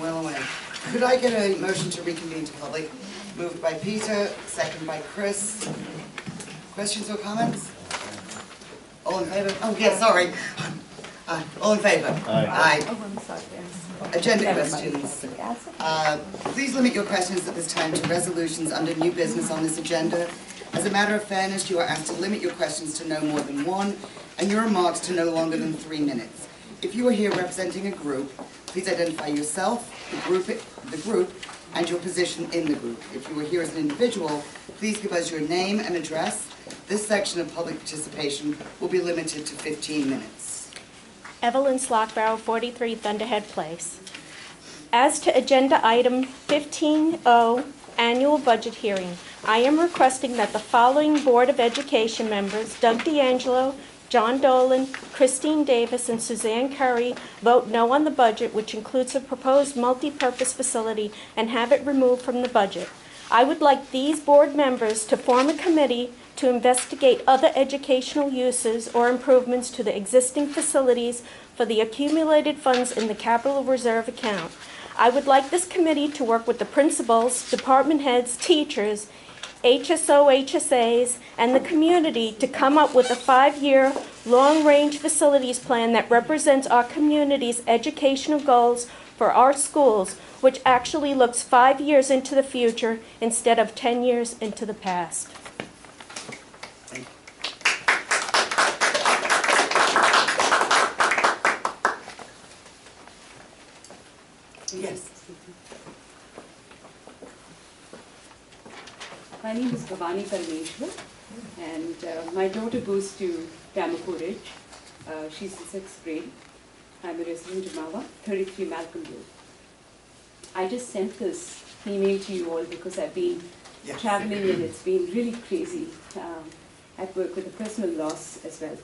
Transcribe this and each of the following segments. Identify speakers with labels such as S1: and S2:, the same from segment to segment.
S1: well away. Could I get a motion to reconvene to public? Moved by Peter, second by Chris. Questions or comments? All in favour? Oh, yeah, sorry. All in favour? Aye. Agenda questions. Please limit your questions at this time to resolutions under new business on this agenda. As a matter of fairness, you are asked to limit your questions to no more than one, and your remarks to no longer than 3 minutes. If you are here representing a group, please identify yourself, the group, and your position in the group. If you are here as an individual, please give us your name and address. This section of public participation will be limited to 15 minutes.
S2: Evelyn Slockbarrow, 43 Thunderhead Place. As to agenda item 15O, annual budget hearing, I am requesting that the following Board of Education members, Doug D'Angelo, John Dolan, Christine Davis, and Suzanne Curry, vote no on the budget, which includes a proposed multi-purpose facility, and have it removed from the budget. I would like these board members to form a committee to investigate other educational uses or improvements to the existing facilities for the accumulated funds in the capital reserve account. I would like this committee to work with the principals, department heads, teachers, HSO, HSAs, and the community to come up with a 5-year long-range facilities plan that represents our community's educational goals for our schools, which actually looks 5 years into the future instead of 10 years into the past.
S1: Yes.
S3: My name is Bhavani Parameshwar, and my daughter goes to Tamako Ridge. She's in 6th grade. I'm a resident of Mahwah, 33 Malcolm Road. I just sent this email to you all because I've been traveling and it's been really crazy at work with a personal loss as well.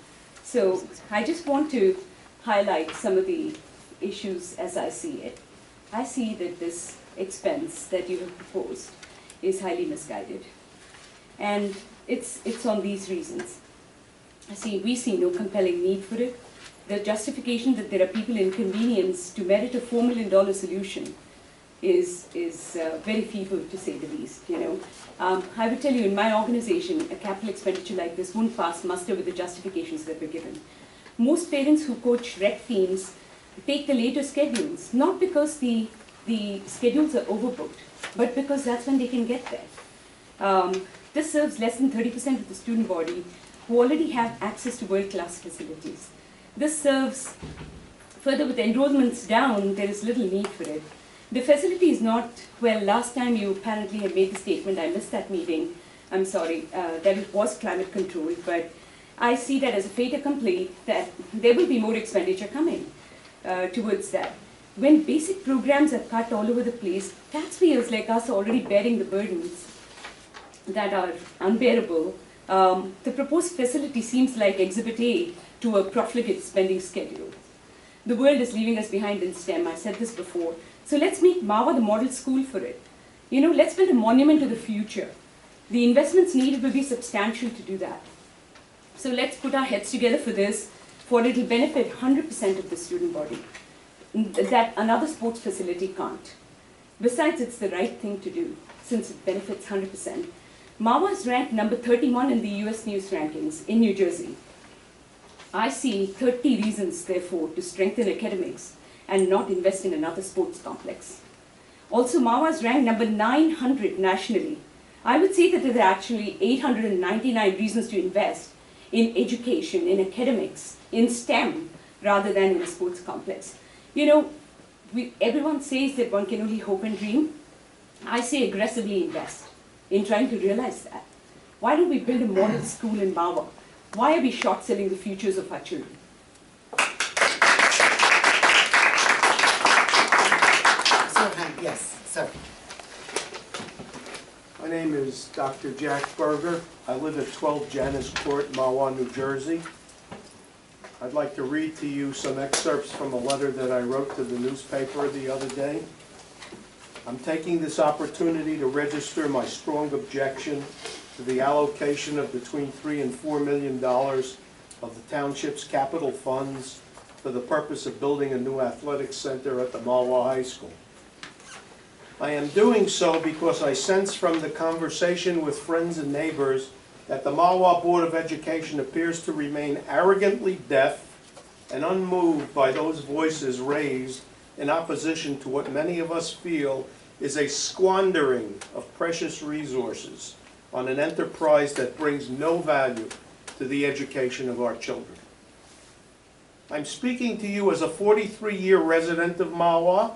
S3: So I just want to highlight some of the issues as I see it. I see that this expense that you have proposed is highly misguided. And it's on these reasons. We see no compelling need for it. The justification that there are people inconvenienced to merit a $4 million solution is very feeble, to say the least. I would tell you, in my organization, a capital expenditure like this won't pass muster with the justifications that were given. Most parents who coach rec teams take the later schedules, not because the schedules are overbooked, but because that's when they can get there. This serves less than 30% of the student body who already have access to world-class facilities. This serves, further with enrollments down, there is little need for it. The facility is not, well, last time you apparently had made the statement, I missed that meeting, I'm sorry, that it was climate controlled, but I see that as a fait accompli, that there will be more expenditure coming towards that. When basic programs are cut all over the place, taxpayers like us are already bearing the burdens that are unbearable. The proposed facility seems like Exhibit A to a profligate spending schedule. The world is leaving us behind in STEM, I said this before. So let's make Mahwah the model school for it. Let's build a monument to the future. The investments needed will be substantial to do that. So let's put our heads together for this, for it will benefit 100% of the student body that another sports facility can't. Besides, it's the right thing to do, since it benefits 100%. Mahwah is ranked number 31 in the US News rankings in New Jersey. I see 30 reasons, therefore, to strengthen academics and not invest in another sports complex. Also, Mahwah is ranked number 900 nationally. I would say that there are actually 899 reasons to invest in education, in academics, in STEM, rather than in a sports complex. Everyone says that one can only hope and dream. I say aggressively invest in trying to realize that. Why don't we build a model school in Mahwah? Why are we short-selling the futures of our children?
S1: Yes, sir.
S4: My name is Dr. Jack Berger. I live at 12 Janus Court, Mahwah, New Jersey. I'd like to read to you some excerpts from a letter that I wrote to the newspaper the other day. I'm taking this opportunity to register my strong objection to the allocation of between $3 and $4 million of the township's capital funds for the purpose of building a new athletic center at the Mahwah High School. I am doing so because I sense from the conversation with friends and neighbors that the Mahwah Board of Education appears to remain arrogantly deaf and unmoved by those voices raised in opposition to what many of us feel is a squandering of precious resources on an enterprise that brings no value to the education of our children. I'm speaking to you as a 43-year resident of Mahwah,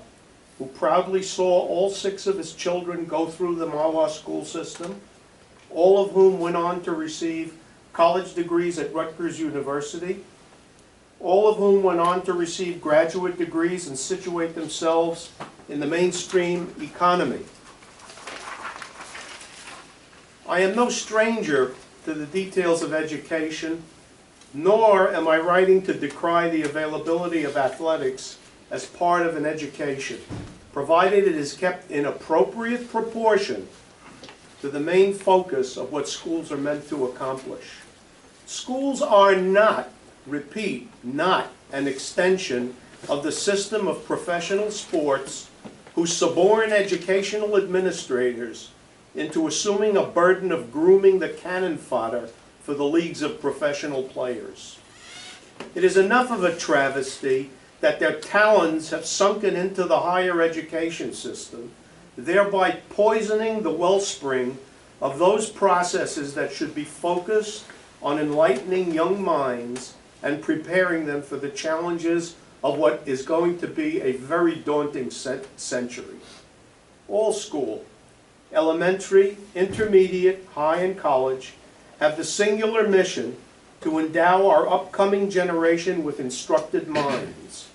S4: who proudly saw all 6 of his children go through the Mahwah school system, all of whom went on to receive college degrees at Rutgers University, all of whom went on to receive graduate degrees and situate themselves in the mainstream economy. I am no stranger to the details of education, nor am I writing to decry the availability of athletics as part of an education, provided it is kept in appropriate proportion to the main focus of what schools are meant to accomplish. Schools are not, repeat, not an extension of the system of professional sports who suborn educational administrators into assuming a burden of grooming the cannon fodder for the leagues of professional players. It is enough of a travesty that their talons have sunken into the higher education system, thereby poisoning the wellspring of those processes that should be focused on enlightening young minds and preparing them for the challenges of what is going to be a very daunting century. All school, elementary, intermediate, high, and college, have the singular mission to endow our upcoming generation with instructed minds.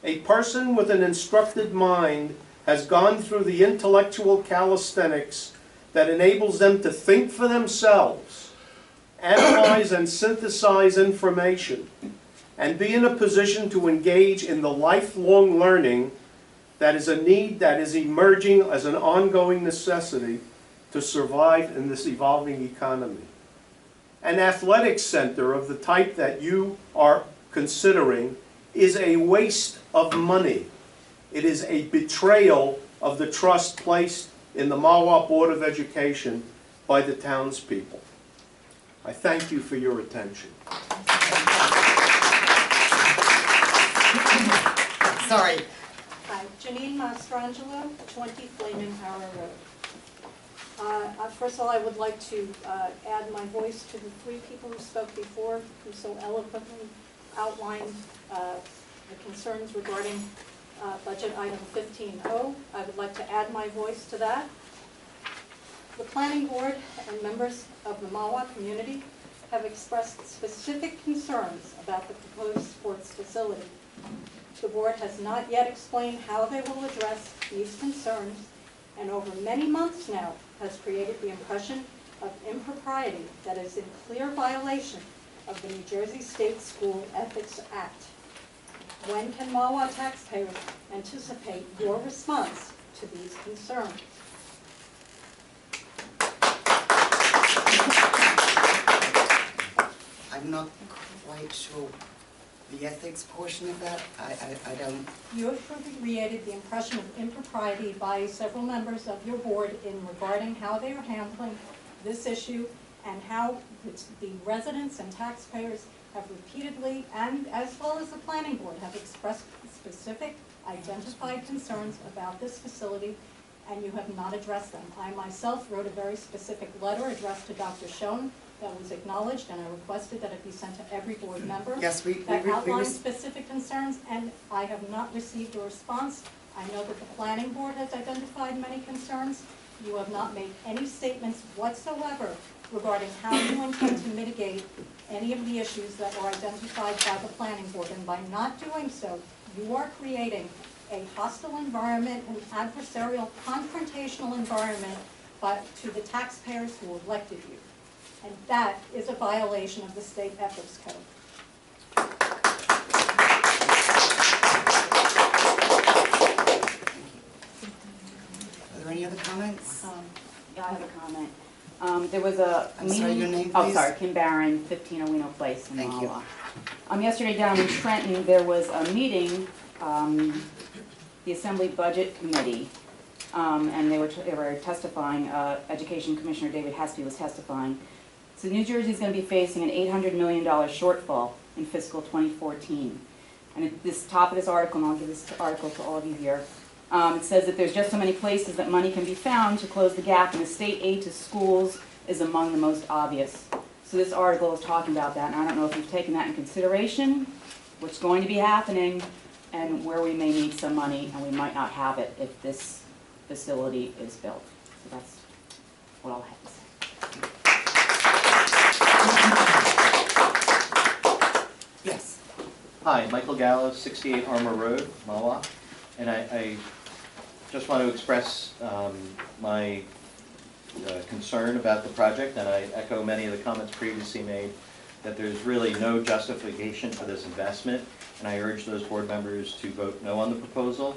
S4: A person with an instructed mind has gone through the intellectual calisthenics that enables them to think for themselves, analyze and synthesize information, and be in a position to engage in the lifelong learning that is a need that is emerging as an ongoing necessity to survive in this evolving economy. An athletics center of the type that you are considering is a waste of money. It is a betrayal of the trust placed in the Mahwah Board of Education by the townspeople. I thank you for your attention.
S1: Sorry.
S5: Hi, Janine Mastrangelo, 20 Flaming Arrow Road. First of all, I would like to add my voice to the 3 people who spoke before, who so eloquently outlined the concerns regarding budget item 15-0. I would like to add my voice to that. The planning board and members of the Mahwah community have expressed specific concerns about the proposed sports facility. The board has not yet explained how they will address these concerns, and over many months now has created the impression of impropriety that is in clear violation of the New Jersey State School Ethics Act. When can Mahwah taxpayers anticipate your response to these concerns?
S1: I'm not quite sure the ethics portion of that. I don't.
S5: You have created the impression of impropriety by several members of your board in regarding how they are handling this issue and how the residents and taxpayers have repeatedly, and as well as the planning board, have expressed specific identified concerns about this facility, and you have not addressed them. I myself wrote a very specific letter addressed to Dr. Schoen that was acknowledged, and I requested that it be sent to every board member.
S1: Yes,
S5: that outlined specific concerns, and I have not received a response. I know that the planning board has identified many concerns. You have not made any statements whatsoever regarding how you intend to mitigate any of the issues that were identified by the planning board. And by not doing so, you are creating a hostile environment, an adversarial, confrontational environment to the taxpayers who elected you. And that is a violation of the state ethics code.
S1: Are there any other comments?
S6: Yeah, I have a comment. There was a meeting.
S1: Sorry, your name,
S6: Oh,
S1: please?
S6: sorry, Kim Barron, 15 Owino Place in
S1: Thank you.
S6: Mahwah. Yesterday down in Trenton, there was a meeting, the Assembly Budget Committee, and they were testifying, Education Commissioner David Hespy was testifying. So New Jersey is going to be facing an $800 million shortfall in fiscal 2014. And at this top of this article, and I'll give this article to all of you here, it says that there's just so many places that money can be found to close the gap, and the state aid to schools is among the most obvious. So this article is talking about that, and I don't know if you've taken that in consideration, what's going to be happening, and where we may need some money, and we might not have it if this facility is built. So that's what I'll have to say.
S1: Yes.
S7: Hi, Michael Gallo, 68 Armour Road, Mahwah. And I just want to express my concern about the project, and I echo many of the comments previously made, that there's really no justification for this investment, and I urge those board members to vote no on the proposal.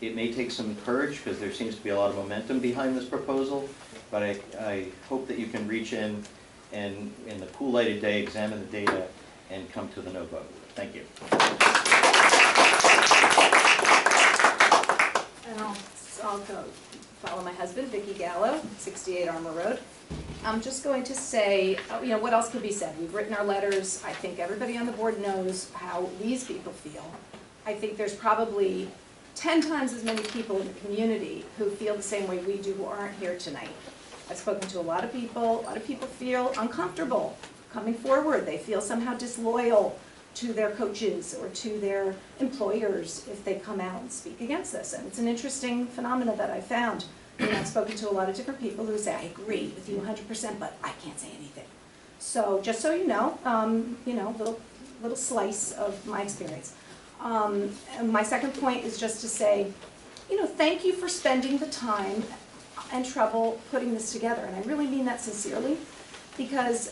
S7: It may take some courage, because there seems to be a lot of momentum behind this proposal, but I hope that you can reach in and, in the cool light of day, examine the data and come to the no vote. Thank you.
S8: And I'll go follow my husband, Vicki Gallo, 68 Armour Road. I'm just going to say, you know, what else could be said? We've written our letters. I think everybody on the board knows how these people feel. I think there's probably 10 times as many people in the community who feel the same way we do who aren't here tonight. I've spoken to a lot of people. A lot of people feel uncomfortable coming forward. They feel somehow disloyal to their coaches or to their employers if they come out and speak against this. And it's an interesting phenomenon that I found. And I've spoken to a lot of different people who say, I agree with you 100%, but I can't say anything. So just so you know, little slice of my experience. And my second point is just to say, you know, thank you for spending the time and trouble putting this together. And I really mean that sincerely, because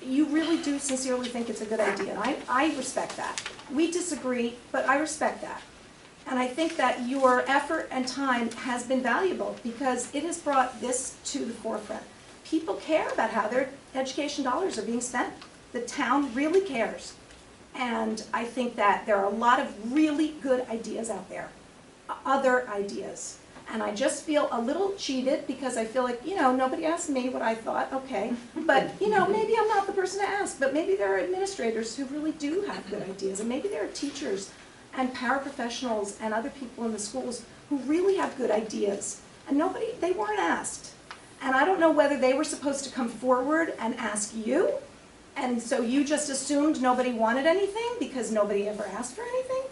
S8: you really do sincerely think it's a good idea. And I respect that. We disagree, but I respect that. And I think that your effort and time has been valuable because it has brought this to the forefront. People care about how their education dollars are being spent. The town really cares. And I think that there are a lot of really good ideas out there, other ideas. And I just feel a little cheated because I feel like, you know, nobody asked me what I thought, okay. But, you know, maybe I'm not the person to ask, but maybe there are administrators who really do have good ideas, and maybe there are teachers and paraprofessionals and other people in the schools who really have good ideas. And they weren't asked. And I don't know whether they were supposed to come forward and ask you, and so you just assumed nobody wanted anything because nobody ever asked for anything,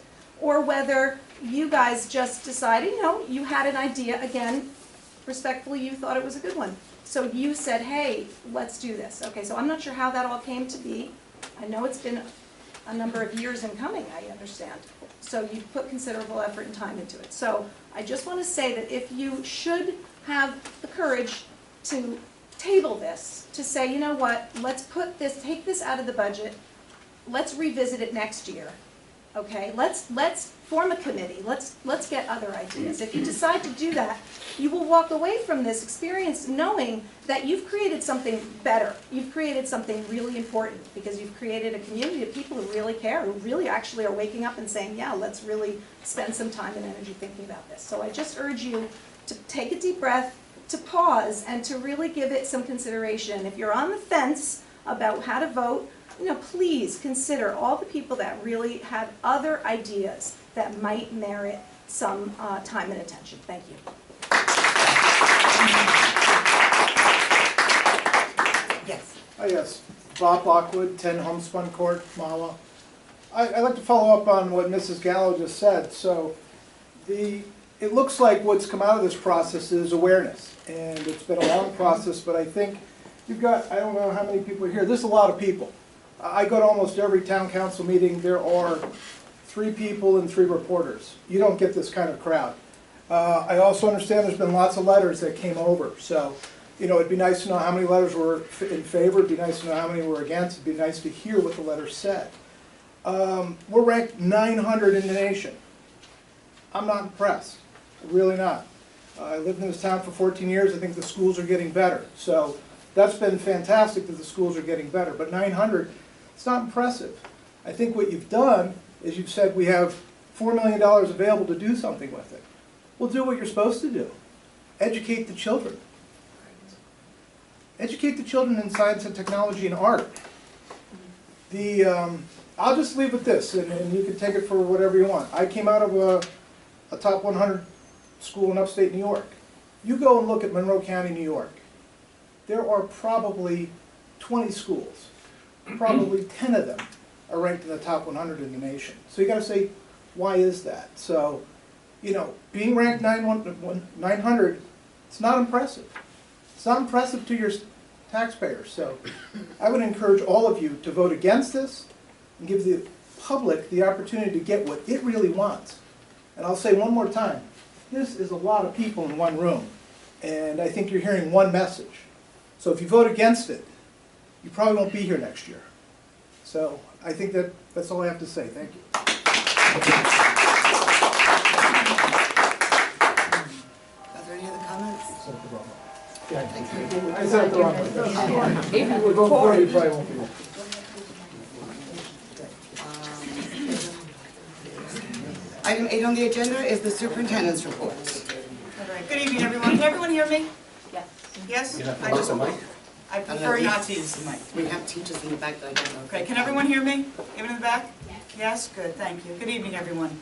S8: or whether you guys just decided, you know, you had an idea, again, respectfully, you thought it was a good one. So you said, hey, let's do this. Okay, so I'm not sure how that all came to be. I know it's been a number of years in coming, I understand. So you put considerable effort and time into it. So I just want to say that if you should have the courage to table this, to say, you know what, let's put this, take this out of the budget, let's revisit it next year. Okay, let's form a committee, let's get other ideas. If you decide to do that, you will walk away from this experience knowing that you've created something better. You've created something really important because you've created a community of people who really care, who really actually are waking up and saying, yeah, let's really spend some time and energy thinking about this. So I just urge you to take a deep breath, to pause, and to really give it some consideration. If you're on the fence about how to vote, you know, please consider all the people that really have other ideas that might merit some time and attention. Thank you.
S1: Yes.
S9: Yes. Bob Lockwood, 10 Homespun Court, Mahwah. I'd like to follow up on what Mrs. Gallo just said. So it looks like what's come out of this process is awareness. And it's been a long process, but I think you've got, I don't know how many people are here. There's a lot of people. I go to almost every town council meeting. There are 3 people and 3 reporters. You don't get this kind of crowd. I also understand there's been lots of letters that came over. So, you know, it'd be nice to know how many letters were in favor. It'd be nice to know how many were against. It'd be nice to hear what the letters said. We're ranked 900 in the nation. I'm not impressed. Really not. I lived in this town for 14 years. I think the schools are getting better. So that's been fantastic that the schools are getting better. But 900, it's not impressive. I think what you've done is you've said we have $4 million available to do something with it. Well, do what you're supposed to do. educate the children. Educate the children in science and technology and art. I'll just leave with this, and you can take it for whatever you want. I came out of a top 100 school in upstate New York. You go and look at Monroe County, New York. There are probably 20 schools. Probably 10 of them are ranked in the top 100 in the nation. So you got to say, why is that? So, you know, being ranked 900, it's not impressive. It's not impressive to your taxpayers. So I would encourage all of you to vote against this and give the public the opportunity to get what it really wants. And I'll say one more time, this is a lot of people in one room, and I think you're hearing one message. So if you vote against it, you probably won't be here next year. So I think that's all I have to say. Thank you.
S1: Are there any other comments?
S9: I said it the wrong way. If you would vote for it, you probably won't be there.
S1: Item 8 on the agenda is the superintendent's report.
S10: All right. Good evening, everyone. Can everyone hear me?
S6: Yes.
S10: Yes? I
S1: I don't
S10: prefer
S1: know.
S10: not to use the mic.
S1: We have teachers in the back that I don't know.
S10: Okay, can everyone hear me? Even in the back? Yes? Good, thank you. Good evening, everyone.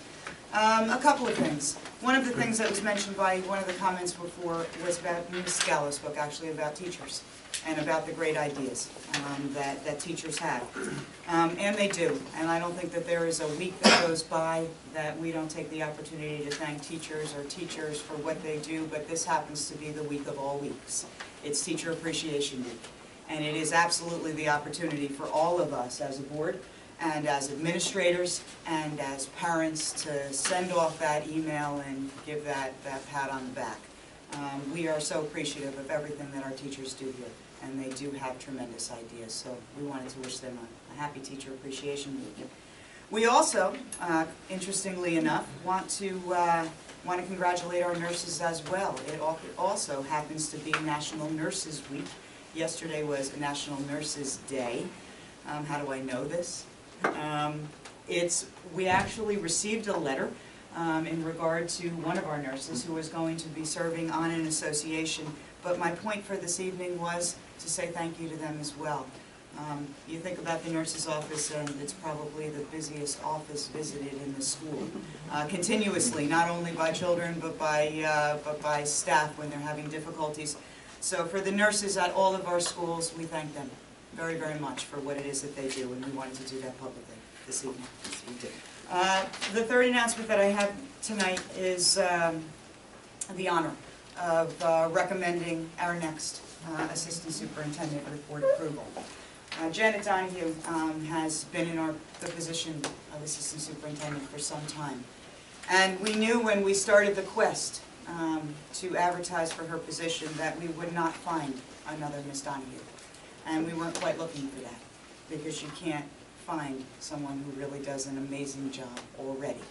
S10: A couple of things. One of the things that was mentioned by one of the comments before was about Ms. Gallo spoke actually about teachers and about the great ideas that teachers have. And they do. And I don't think that there is a week that goes by that we don't take the opportunity to thank teachers or teachers for what they do, but this happens to be the week of all weeks. It's Teacher Appreciation Week. And it is absolutely the opportunity for all of us as a board and as administrators and as parents to send off that email and give that pat on the back. We are so appreciative of everything that our teachers do here, and they do have tremendous ideas, so we wanted to wish them a happy Teacher Appreciation Week. We also, interestingly enough, want to congratulate our nurses as well. It also happens to be National Nurses Week. Yesterday was National Nurses Day. How do I know this? We actually received a letter in regard to one of our nurses who was going to be serving on an association, but my point for this evening was to say thank you to them as well. You think about the nurse's office, and it's probably the busiest office visited in the school, continuously, not only by children but by staff when they're having difficulties. So for the nurses at all of our schools, we thank them very, very much for what it is that they do, and we wanted to do that publicly this evening.
S1: Yes, we do.
S10: The third announcement that I have tonight is the honor of recommending our next Assistant Superintendent with board approval. Janet Donahue has been in the position of Assistant Superintendent for some time. And we knew when we started the quest to advertise for her position that we would not find another Miss Donahue. And we weren't quite looking for that, because you can't find someone who really does an amazing job already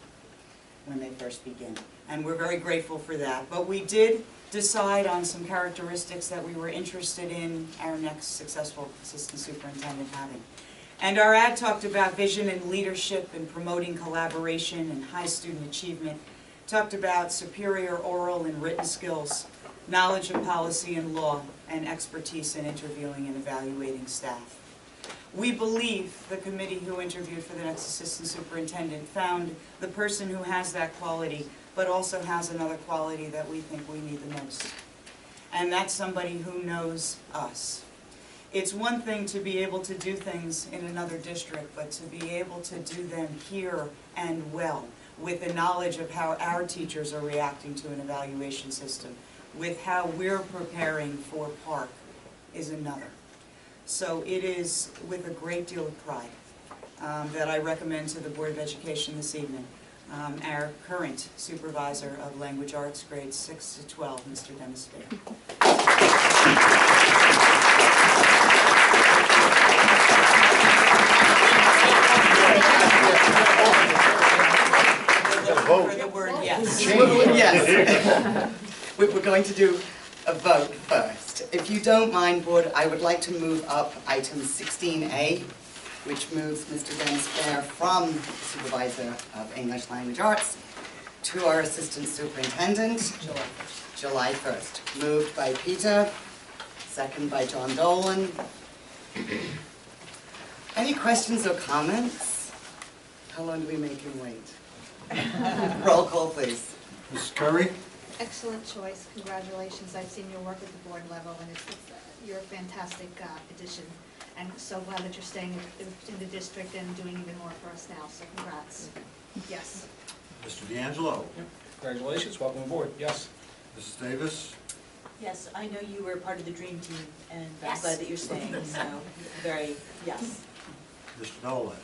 S10: when they first begin. And we're very grateful for that. But we did decide on some characteristics that we were interested in our next successful assistant superintendent having. And our ad talked about vision and leadership and promoting collaboration and high student achievement, talked about superior oral and written skills, knowledge of policy and law, and expertise in interviewing and evaluating staff. We believe the committee who interviewed for the next assistant superintendent found the person who has that quality, but also has another quality that we think we need the most. And that's somebody who knows us. It's one thing to be able to do things in another district, but to be able to do them here and well, with the knowledge of how our teachers are reacting to an evaluation system, with how we're preparing for Park, is another. So it is with a great deal of pride that I recommend to the Board of Education this evening our current supervisor of language arts, grades 6 to 12, Mr. Dennis Fair. For the word yes.
S1: Yes. We're going to do a vote first. If you don't mind, Board, I would like to move up item 16A, which moves Mr. Dennis Fair from Supervisor of English Language Arts to our Assistant Superintendent. July 1st. Moved by Peter, second by John Dolan. Any questions or comments? How long do we make him wait? Roll call, please.
S11: Mrs. Curry?
S12: Excellent choice, congratulations. I've seen your work at the board level, and you're a fantastic addition. And so glad that you're staying in the district and doing even more for us now, so congrats. Yes.
S11: Mr. D'Angelo?
S13: Congratulations, welcome aboard, yes.
S11: Mrs. Davis?
S14: Yes, I know you were part of the dream team, and I'm
S12: Yes.
S14: glad that you're staying, so very, yes.
S11: Mr. Nolan?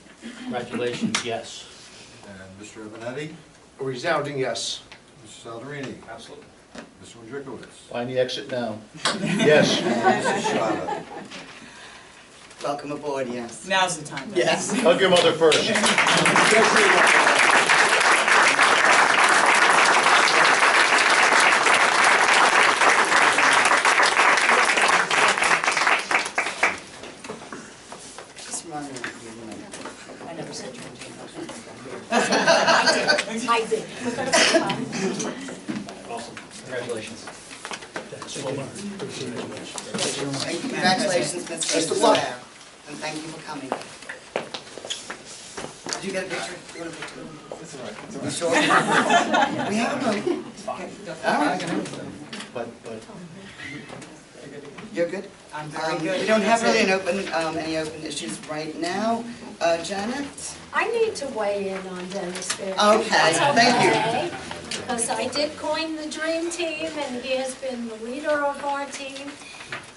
S13: Congratulations, yes.
S11: And Mr. Ebenetti?
S13: A resounding yes.
S11: Mrs. Salderini?
S13: Absolutely.
S11: Mr. Wojciechowicz?
S13: Find the exit now. Yes.
S11: Mrs. Shada?
S1: Welcome aboard, yes.
S10: Now's the time.
S1: Yes.
S13: Hug your mother first.
S1: Just remind me of your name.
S14: I never said dream team.
S12: I did.
S13: Awesome, congratulations.
S1: And congratulations, Mr. Blair, and thank you for coming. Did you get a picture? You want a picture? You sure? We have a room. Okay. All right.
S13: But,
S1: You're good?
S10: I'm very good.
S1: We don't have really any open issues right now. Janet?
S15: I need to weigh in on Dennis Fair.
S1: Okay, thank you.
S15: Because I did coin the dream team, and he has been the leader of our team.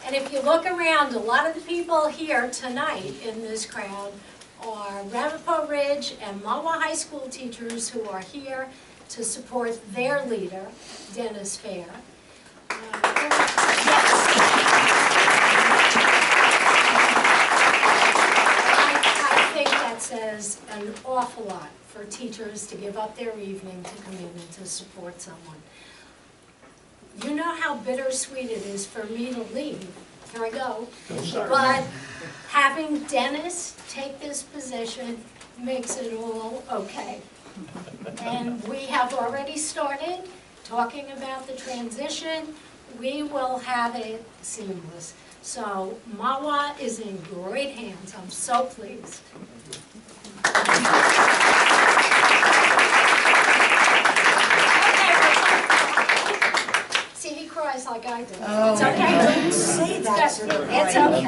S15: And if you look around, a lot of the people here tonight in this crowd are Ramapo Ridge and Mahwah High School teachers who are here to support their leader, Dennis Fair. I think that says an awful lot for teachers to give up their evening to come in and to support someone. You know how bittersweet it is for me to leave. Here I go. But having Dennis take this position makes it all okay. And we have already started talking about the transition. We will have it seamless. So Mahwah is in great hands. I'm so pleased. See, he cries like I do.
S1: Oh,
S15: It's okay.
S10: Don't say that.
S15: It's okay.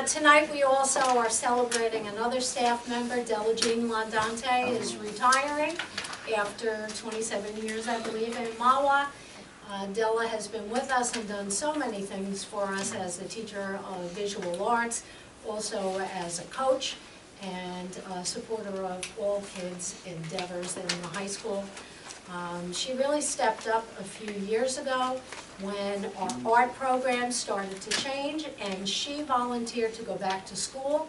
S15: Tonight, we also are celebrating another staff member. Della Jean Landante is retiring after 27 years, I believe, in Mahwah. Della has been with us and done so many things for us as a teacher of visual arts, also as a coach and a supporter of all kids' endeavors in the high school. She really stepped up a few years ago when our art program started to change, and she volunteered to go back to school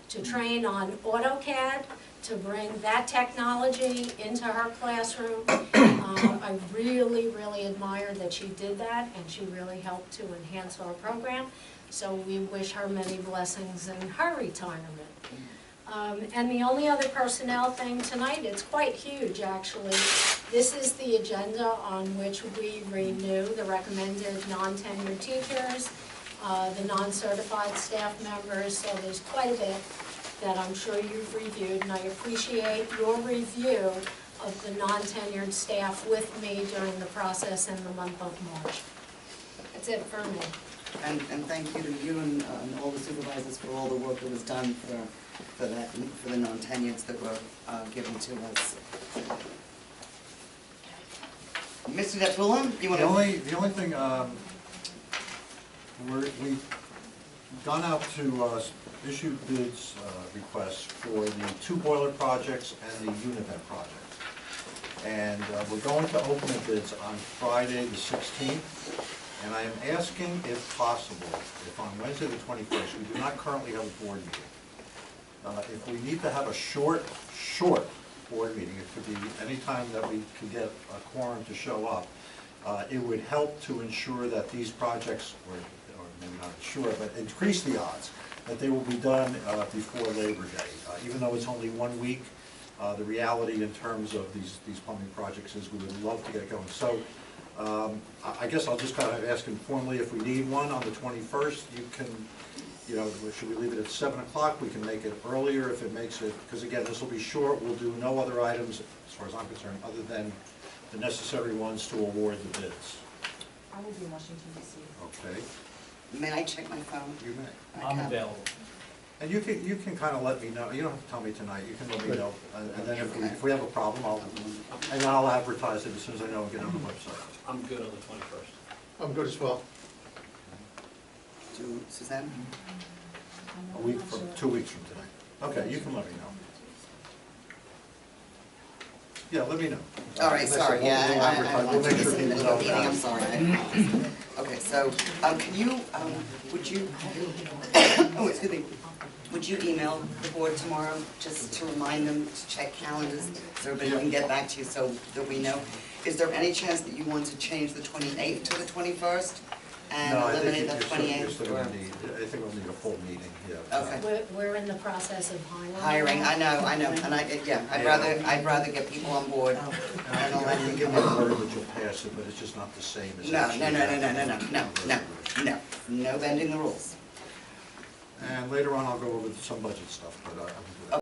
S15: to train on AutoCAD, to bring that technology into her classroom. I really, really admire that she did that, and she really helped to enhance our program. So we wish her many blessings in her retirement. And the only other personnel thing tonight, it's quite huge actually. This is the agenda on which we renew the recommended non-tenured teachers, the non-certified staff members, so there's quite a bit that I'm sure you've reviewed, and I appreciate your review of the non-tenured staff with me during the process in the month of March. That's it for me.
S1: And thank you to you and all the supervisors for all the work that was done for the non-tenures that were given to us. Mr. Detwiller, you want to?
S11: The only thing, we've gone out to issue bids requests for the 2 boiler projects and the Univent project. And we're going to open the bids on Friday the 16th. And I am asking if possible, if on Wednesday the 21st, we do not currently have a board meeting. If we need to have a short board meeting, it could be any time that we can get a quorum to show up, it would help to ensure that these projects, or maybe not ensure, but increase the odds that they will be done before Labor Day. Even though it's only 1 week, The reality in terms of these plumbing projects is we would love to get going. So I guess I'll just kind of ask informally if we need one on the 21st. You can, you know, should we leave it at 7 o'clock? We can make it earlier if it makes it, because again, this will be short. We'll do no other items, as far as I'm concerned, other than the necessary ones to award the bids.
S14: I will be in Washington DC.
S11: Okay,
S1: May I check my phone?
S11: you may.
S1: I
S13: I'm
S1: can.
S13: available.
S11: And you can kind of let me know, you don't have to tell me tonight, you can let me know, and then if we have a problem, and then I'll advertise it as soon as I know and get on the website.
S13: I'm good on the 21st.
S9: I'm good as well.
S1: To Suzanne?
S11: A week from, 2 weeks from tonight. Okay, you can let me know. Yeah, let me know.
S1: All right, sorry, yeah, I
S11: We'll
S1: want to
S11: make
S1: do
S11: sure
S1: this in the
S11: people
S1: middle of
S11: know
S1: the meeting, I'm
S11: that.
S1: sorry. I apologize. Okay, so, can you, would you, oh, excuse me, would you email the board tomorrow, just to remind them to check calendars, so everybody can get back to you so that we know? Is there any chance that you want to change the 28th to the 21st, and
S11: No, I think
S1: eliminate
S11: you're
S1: the
S11: still
S1: 28th?
S11: gonna need, I think we'll need a full meeting, yeah.
S1: Okay.
S15: We're in the process of
S1: Hiring, I know, and I'd rather get people on board.
S11: And I can give my word that you'll pass it, but it's just not the same as
S1: No,
S11: actually
S1: no, no bending the rules.
S11: And later on, I'll go over some budget stuff, but I'm good.